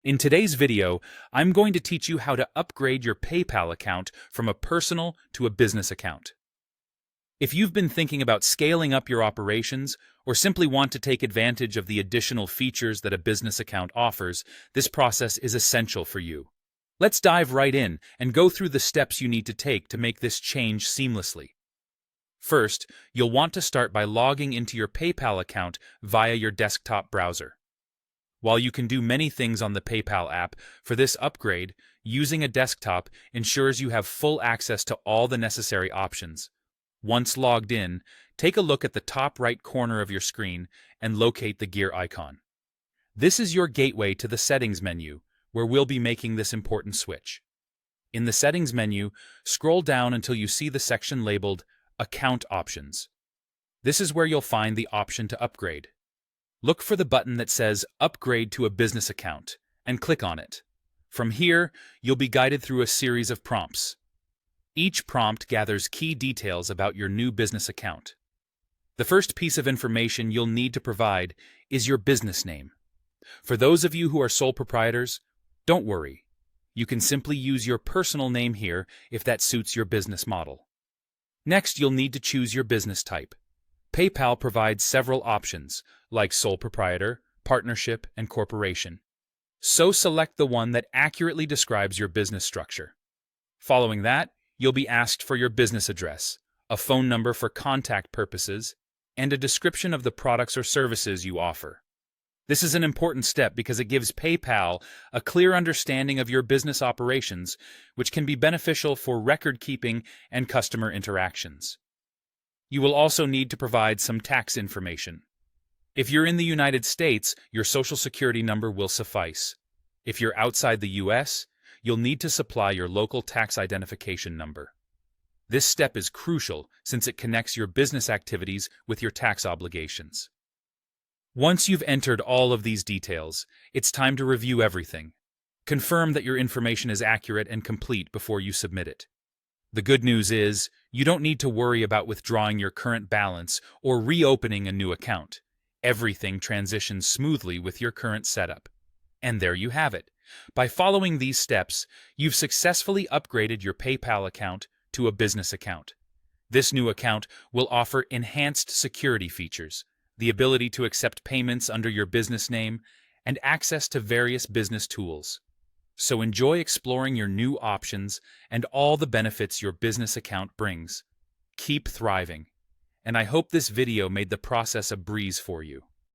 In today's video, I'm going to teach you how to upgrade your PayPal account from a personal to a business account. If you've been thinking about scaling up your operations or simply want to take advantage of the additional features that a business account offers, this process is essential for you. Let's dive right in and go through the steps you need to take to make this change seamlessly. First, you'll want to start by logging into your PayPal account via your desktop browser. While you can do many things on the PayPal app, for this upgrade, using a desktop ensures you have full access to all the necessary options. Once logged in, take a look at the top right corner of your screen and locate the gear icon. This is your gateway to the Settings menu, where we'll be making this important switch. In the Settings menu, scroll down until you see the section labeled Account Options. This is where you'll find the option to upgrade. Look for the button that says Upgrade to a Business Account and click on it. From here, you'll be guided through a series of prompts. Each prompt gathers key details about your new business account. The first piece of information you'll need to provide is your business name. For those of you who are sole proprietors, don't worry. You can simply use your personal name here if that suits your business model. Next, you'll need to choose your business type. PayPal provides several options, like sole proprietor, partnership, and corporation. So select the one that accurately describes your business structure. Following that, you'll be asked for your business address, a phone number for contact purposes, and a description of the products or services you offer. This is an important step because it gives PayPal a clear understanding of your business operations, which can be beneficial for record-keeping and customer interactions. You will also need to provide some tax information. If you're in the United States, your Social Security number will suffice. If you're outside the U.S., you'll need to supply your local tax identification number. This step is crucial since it connects your business activities with your tax obligations. Once you've entered all of these details, it's time to review everything. Confirm that your information is accurate and complete before you submit it. The good news is, you don't need to worry about withdrawing your current balance or reopening a new account. Everything transitions smoothly with your current setup. And there you have it. By following these steps, you've successfully upgraded your PayPal account to a business account. This new account will offer enhanced security features, the ability to accept payments under your business name, and access to various business tools. So enjoy exploring your new options and all the benefits your business account brings. Keep thriving. And I hope this video made the process a breeze for you.